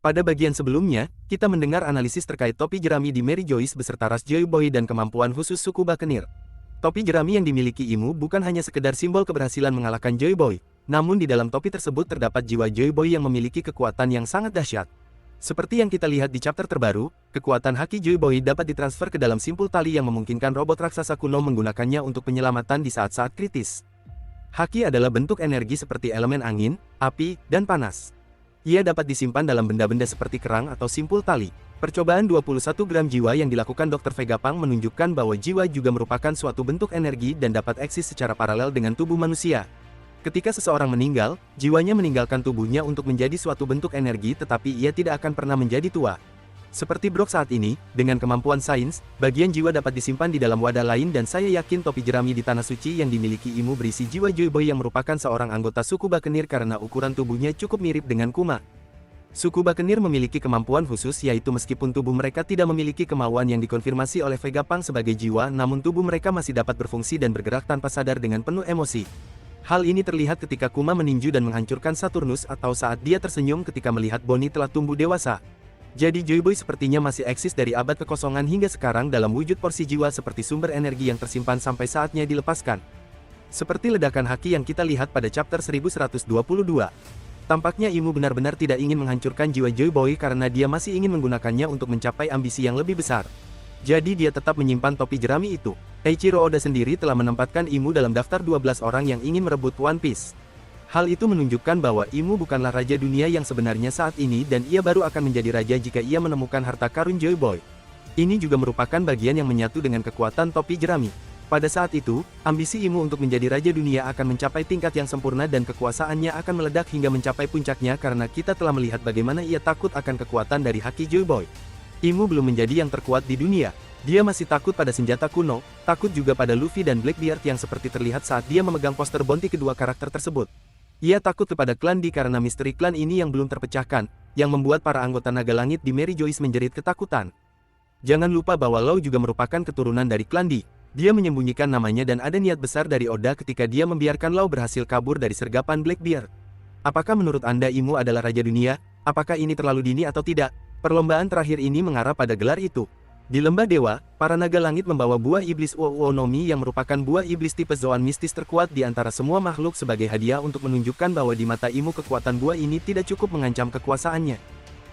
Pada bagian sebelumnya, kita mendengar analisis terkait topi jerami di Mary Joyce beserta ras Joy Boy dan kemampuan khusus suku Buccaneer. Topi jerami yang dimiliki Imu bukan hanya sekedar simbol keberhasilan mengalahkan Joy Boy, namun di dalam topi tersebut terdapat jiwa Joy Boy yang memiliki kekuatan yang sangat dahsyat. Seperti yang kita lihat di chapter terbaru, kekuatan haki Joy Boy dapat ditransfer ke dalam simpul tali yang memungkinkan robot raksasa kuno menggunakannya untuk penyelamatan di saat-saat kritis. Haki adalah bentuk energi seperti elemen angin, api, dan panas. Ia dapat disimpan dalam benda-benda seperti kerang atau simpul tali. Percobaan 21 gram jiwa yang dilakukan Dr. Vegapunk menunjukkan bahwa jiwa juga merupakan suatu bentuk energi dan dapat eksis secara paralel dengan tubuh manusia. Ketika seseorang meninggal, jiwanya meninggalkan tubuhnya untuk menjadi suatu bentuk energi tetapi ia tidak akan pernah menjadi tua. Seperti Brock saat ini, dengan kemampuan sains, bagian jiwa dapat disimpan di dalam wadah lain dan saya yakin topi jerami di Tanah Suci yang dimiliki Imu berisi jiwa Joy Boy yang merupakan seorang anggota suku Buccaneer karena ukuran tubuhnya cukup mirip dengan Kuma. Suku Buccaneer memiliki kemampuan khusus yaitu meskipun tubuh mereka tidak memiliki kemauan yang dikonfirmasi oleh Vegapunk sebagai jiwa namun tubuh mereka masih dapat berfungsi dan bergerak tanpa sadar dengan penuh emosi. Hal ini terlihat ketika Kuma meninju dan menghancurkan Saturnus atau saat dia tersenyum ketika melihat Bonnie telah tumbuh dewasa. Jadi Joy Boy sepertinya masih eksis dari abad kekosongan hingga sekarang dalam wujud porsi jiwa seperti sumber energi yang tersimpan sampai saatnya dilepaskan. Seperti ledakan haki yang kita lihat pada chapter 1122. Tampaknya Imu benar-benar tidak ingin menghancurkan jiwa Joy Boy karena dia masih ingin menggunakannya untuk mencapai ambisi yang lebih besar. Jadi dia tetap menyimpan topi jerami itu. Eiichiro Oda sendiri telah menempatkan Imu dalam daftar 12 orang yang ingin merebut One Piece. Hal itu menunjukkan bahwa Imu bukanlah raja dunia yang sebenarnya saat ini dan ia baru akan menjadi raja jika ia menemukan harta karun Joy Boy. Ini juga merupakan bagian yang menyatu dengan kekuatan topi jerami. Pada saat itu, ambisi Imu untuk menjadi raja dunia akan mencapai tingkat yang sempurna dan kekuasaannya akan meledak hingga mencapai puncaknya karena kita telah melihat bagaimana ia takut akan kekuatan dari haki Joy Boy. Imu belum menjadi yang terkuat di dunia. Dia masih takut pada senjata kuno, takut juga pada Luffy dan Blackbeard yang seperti terlihat saat dia memegang poster bounty kedua karakter tersebut. Ia takut kepada klan D karena misteri klan ini yang belum terpecahkan, yang membuat para anggota naga langit di Mary Joyce menjerit ketakutan. Jangan lupa bahwa Law juga merupakan keturunan dari klan D. Dia menyembunyikan namanya dan ada niat besar dari Oda ketika dia membiarkan Law berhasil kabur dari sergapan Blackbeard. Apakah menurut Anda Imu adalah raja dunia? Apakah ini terlalu dini atau tidak? Perlombaan terakhir ini mengarah pada gelar itu. Di lembah dewa, para naga langit membawa buah iblis Uo no Mi yang merupakan buah iblis tipe Zoan mistis terkuat di antara semua makhluk sebagai hadiah untuk menunjukkan bahwa di mata Imu kekuatan buah ini tidak cukup mengancam kekuasaannya.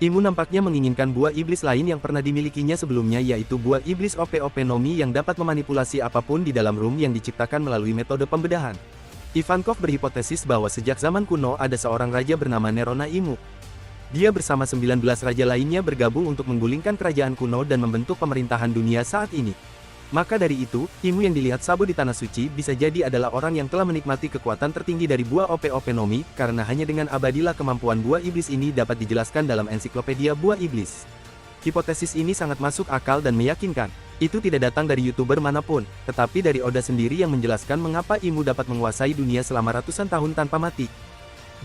Imu nampaknya menginginkan buah iblis lain yang pernah dimilikinya sebelumnya yaitu buah iblis Op no Mi yang dapat memanipulasi apapun di dalam room yang diciptakan melalui metode pembedahan. Ivankov berhipotesis bahwa sejak zaman kuno ada seorang raja bernama Nerona Imu. Dia bersama 19 raja lainnya bergabung untuk menggulingkan kerajaan kuno dan membentuk pemerintahan dunia saat ini. Maka dari itu, Imu yang dilihat Sabo di Tanah Suci bisa jadi adalah orang yang telah menikmati kekuatan tertinggi dari buah Op no Mi, karena hanya dengan abadilah kemampuan buah iblis ini dapat dijelaskan dalam ensiklopedia buah iblis. Hipotesis ini sangat masuk akal dan meyakinkan. Itu tidak datang dari YouTuber manapun, tetapi dari Oda sendiri yang menjelaskan mengapa Imu dapat menguasai dunia selama ratusan tahun tanpa mati.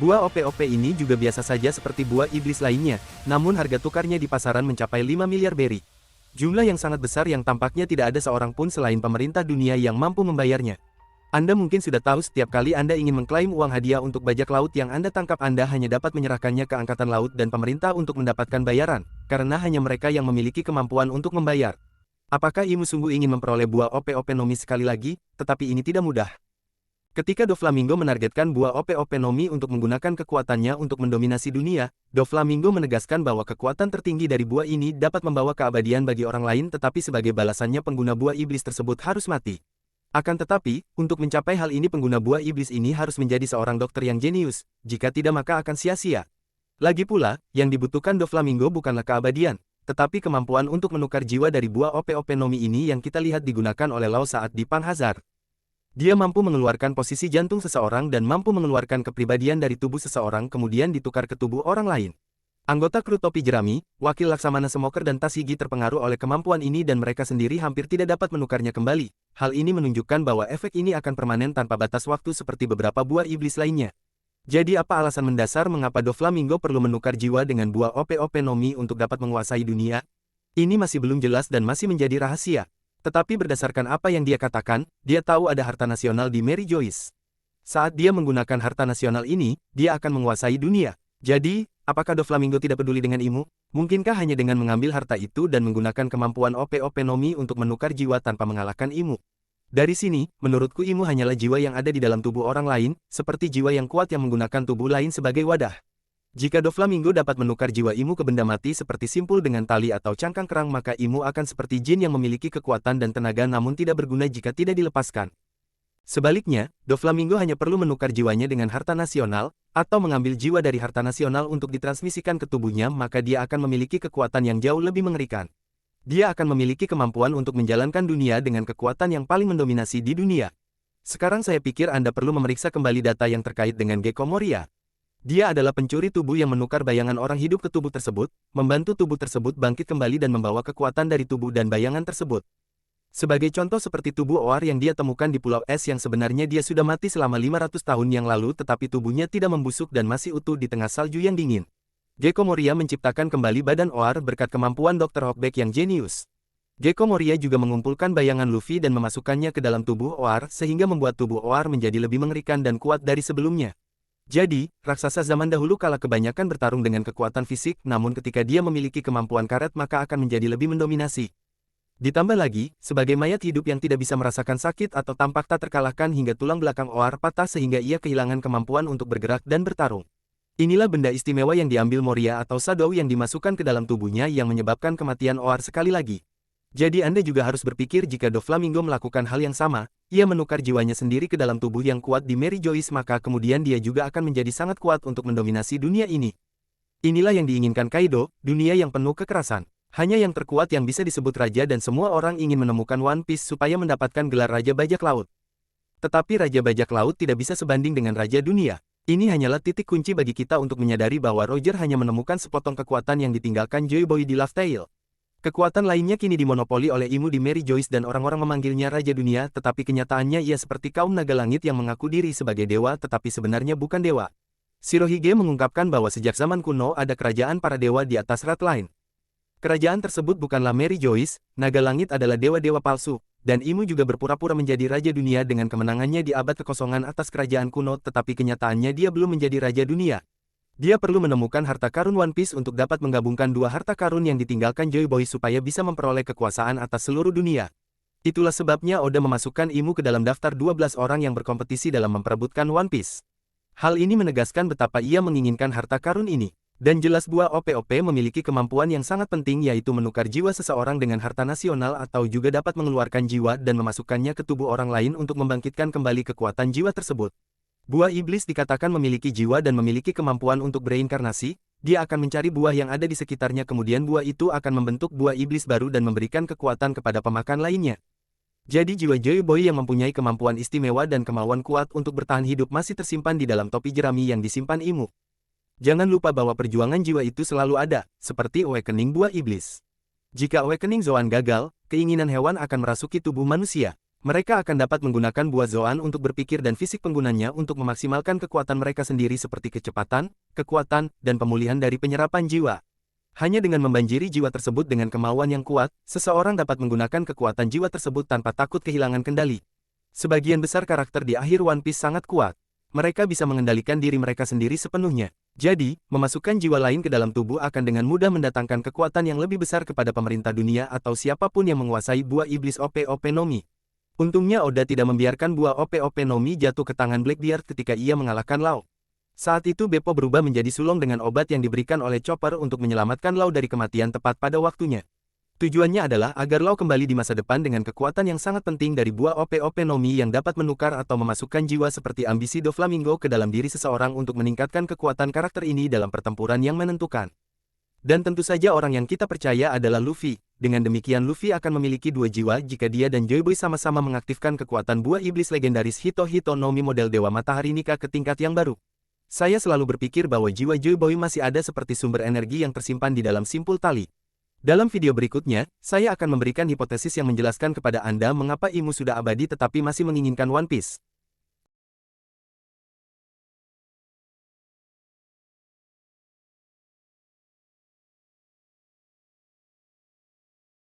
Buah Op ini juga biasa saja seperti buah iblis lainnya, namun harga tukarnya di pasaran mencapai 5 miliar berry. Jumlah yang sangat besar yang tampaknya tidak ada seorang pun selain pemerintah dunia yang mampu membayarnya. Anda mungkin sudah tahu setiap kali Anda ingin mengklaim uang hadiah untuk bajak laut yang Anda tangkap Anda hanya dapat menyerahkannya ke Angkatan Laut dan pemerintah untuk mendapatkan bayaran, karena hanya mereka yang memiliki kemampuan untuk membayar. Apakah Imu sungguh ingin memperoleh buah Op no Mi sekali lagi, tetapi ini tidak mudah. Ketika Doflamingo menargetkan buah Op no Mi untuk menggunakan kekuatannya untuk mendominasi dunia, Doflamingo menegaskan bahwa kekuatan tertinggi dari buah ini dapat membawa keabadian bagi orang lain tetapi sebagai balasannya pengguna buah iblis tersebut harus mati. Akan tetapi, untuk mencapai hal ini pengguna buah iblis ini harus menjadi seorang dokter yang jenius, jika tidak maka akan sia-sia. Lagi pula, yang dibutuhkan Doflamingo bukanlah keabadian, tetapi kemampuan untuk menukar jiwa dari buah Op no Mi ini yang kita lihat digunakan oleh Law saat di Panghazard. Dia mampu mengeluarkan posisi jantung seseorang dan mampu mengeluarkan kepribadian dari tubuh seseorang kemudian ditukar ke tubuh orang lain. Anggota kru topi jerami, wakil Laksamana Smoker dan Tashigi terpengaruh oleh kemampuan ini dan mereka sendiri hampir tidak dapat menukarnya kembali. Hal ini menunjukkan bahwa efek ini akan permanen tanpa batas waktu seperti beberapa buah iblis lainnya. Jadi apa alasan mendasar mengapa Doflamingo perlu menukar jiwa dengan buah Op no Mi untuk dapat menguasai dunia? Ini masih belum jelas dan masih menjadi rahasia. Tetapi berdasarkan apa yang dia katakan, dia tahu ada harta nasional di Mary Joyce. Saat dia menggunakan harta nasional ini, dia akan menguasai dunia. Jadi, apakah Doflamingo tidak peduli dengan Imu? Mungkinkah hanya dengan mengambil harta itu dan menggunakan kemampuan OP-OP Nomi untuk menukar jiwa tanpa mengalahkan Imu? Dari sini, menurutku Imu hanyalah jiwa yang ada di dalam tubuh orang lain, seperti jiwa yang kuat yang menggunakan tubuh lain sebagai wadah. Jika Doflamingo dapat menukar jiwa Imu ke benda mati seperti simpul dengan tali atau cangkang kerang, maka Imu akan seperti jin yang memiliki kekuatan dan tenaga namun tidak berguna jika tidak dilepaskan. Sebaliknya, Doflamingo hanya perlu menukar jiwanya dengan harta nasional, atau mengambil jiwa dari harta nasional untuk ditransmisikan ke tubuhnya, maka dia akan memiliki kekuatan yang jauh lebih mengerikan. Dia akan memiliki kemampuan untuk menjalankan dunia dengan kekuatan yang paling mendominasi di dunia. Sekarang saya pikir Anda perlu memeriksa kembali data yang terkait dengan Gecko Moria. Dia adalah pencuri tubuh yang menukar bayangan orang hidup ke tubuh tersebut, membantu tubuh tersebut bangkit kembali dan membawa kekuatan dari tubuh dan bayangan tersebut. Sebagai contoh seperti tubuh Oar yang dia temukan di Pulau Es yang sebenarnya dia sudah mati selama 500 tahun yang lalu tetapi tubuhnya tidak membusuk dan masih utuh di tengah salju yang dingin. Gecko Moria menciptakan kembali badan Oar berkat kemampuan Dr. Hawkback yang jenius. Gecko Moria juga mengumpulkan bayangan Luffy dan memasukkannya ke dalam tubuh Oar sehingga membuat tubuh Oar menjadi lebih mengerikan dan kuat dari sebelumnya. Jadi, raksasa zaman dahulu kala kebanyakan bertarung dengan kekuatan fisik, namun ketika dia memiliki kemampuan karet maka akan menjadi lebih mendominasi. Ditambah lagi, sebagai mayat hidup yang tidak bisa merasakan sakit atau tampak tak terkalahkan hingga tulang belakang Oar patah sehingga ia kehilangan kemampuan untuk bergerak dan bertarung. Inilah benda istimewa yang diambil Moria atau Shadow yang dimasukkan ke dalam tubuhnya yang menyebabkan kematian Oar sekali lagi. Jadi Anda juga harus berpikir jika Doflamingo melakukan hal yang sama, ia menukar jiwanya sendiri ke dalam tubuh yang kuat di Mary Joyce maka kemudian dia juga akan menjadi sangat kuat untuk mendominasi dunia ini. Inilah yang diinginkan Kaido, dunia yang penuh kekerasan. Hanya yang terkuat yang bisa disebut raja dan semua orang ingin menemukan One Piece supaya mendapatkan gelar Raja Bajak Laut. Tetapi Raja Bajak Laut tidak bisa sebanding dengan Raja Dunia. Ini hanyalah titik kunci bagi kita untuk menyadari bahwa Roger hanya menemukan sepotong kekuatan yang ditinggalkan Joy Boy di Laugh Tale. Kekuatan lainnya kini dimonopoli oleh Imu di Mary Joyce dan orang-orang memanggilnya Raja Dunia tetapi kenyataannya ia seperti kaum naga langit yang mengaku diri sebagai dewa tetapi sebenarnya bukan dewa. Shirohige mengungkapkan bahwa sejak zaman kuno ada kerajaan para dewa di atas Ratline. Kerajaan tersebut bukanlah Mary Joyce, naga langit adalah dewa-dewa palsu, dan Imu juga berpura-pura menjadi Raja Dunia dengan kemenangannya di abad kekosongan atas kerajaan kuno tetapi kenyataannya dia belum menjadi Raja Dunia. Dia perlu menemukan harta karun One Piece untuk dapat menggabungkan dua harta karun yang ditinggalkan Joy Boy supaya bisa memperoleh kekuasaan atas seluruh dunia. Itulah sebabnya Oda memasukkan Imu ke dalam daftar 12 orang yang berkompetisi dalam memperebutkan One Piece. Hal ini menegaskan betapa ia menginginkan harta karun ini. Dan jelas buah OP-OP memiliki kemampuan yang sangat penting yaitu menukar jiwa seseorang dengan harta nasional atau juga dapat mengeluarkan jiwa dan memasukkannya ke tubuh orang lain untuk membangkitkan kembali kekuatan jiwa tersebut. Buah iblis dikatakan memiliki jiwa dan memiliki kemampuan untuk bereinkarnasi, dia akan mencari buah yang ada di sekitarnya kemudian buah itu akan membentuk buah iblis baru dan memberikan kekuatan kepada pemakan lainnya. Jadi jiwa Joy Boy yang mempunyai kemampuan istimewa dan kemauan kuat untuk bertahan hidup masih tersimpan di dalam topi jerami yang disimpan Imu. Jangan lupa bahwa perjuangan jiwa itu selalu ada, seperti awakening buah iblis. Jika awakening Zoan gagal, keinginan hewan akan merasuki tubuh manusia. Mereka akan dapat menggunakan buah Zoan untuk berpikir dan fisik penggunanya untuk memaksimalkan kekuatan mereka sendiri seperti kecepatan, kekuatan, dan pemulihan dari penyerapan jiwa. Hanya dengan membanjiri jiwa tersebut dengan kemauan yang kuat, seseorang dapat menggunakan kekuatan jiwa tersebut tanpa takut kehilangan kendali. Sebagian besar karakter di akhir One Piece sangat kuat. Mereka bisa mengendalikan diri mereka sendiri sepenuhnya. Jadi, memasukkan jiwa lain ke dalam tubuh akan dengan mudah mendatangkan kekuatan yang lebih besar kepada pemerintah dunia atau siapapun yang menguasai buah iblis OP-OP Nomi. Untungnya Oda tidak membiarkan buah OP-OP Nomi jatuh ke tangan Blackbeard ketika ia mengalahkan Law. Saat itu Beppo berubah menjadi sulung dengan obat yang diberikan oleh Chopper untuk menyelamatkan Law dari kematian tepat pada waktunya. Tujuannya adalah agar Law kembali di masa depan dengan kekuatan yang sangat penting dari buah OP-OP Nomi yang dapat menukar atau memasukkan jiwa seperti ambisi Doflamingo ke dalam diri seseorang untuk meningkatkan kekuatan karakter ini dalam pertempuran yang menentukan. Dan tentu saja orang yang kita percaya adalah Luffy. Dengan demikian Luffy akan memiliki dua jiwa jika dia dan Joy Boy sama-sama mengaktifkan kekuatan buah iblis legendaris Hito Hito Nomi model Dewa Matahari Nika ke tingkat yang baru. Saya selalu berpikir bahwa jiwa Joy Boy masih ada seperti sumber energi yang tersimpan di dalam simpul tali. Dalam video berikutnya, saya akan memberikan hipotesis yang menjelaskan kepada Anda mengapa Imu sudah abadi tetapi masih menginginkan One Piece.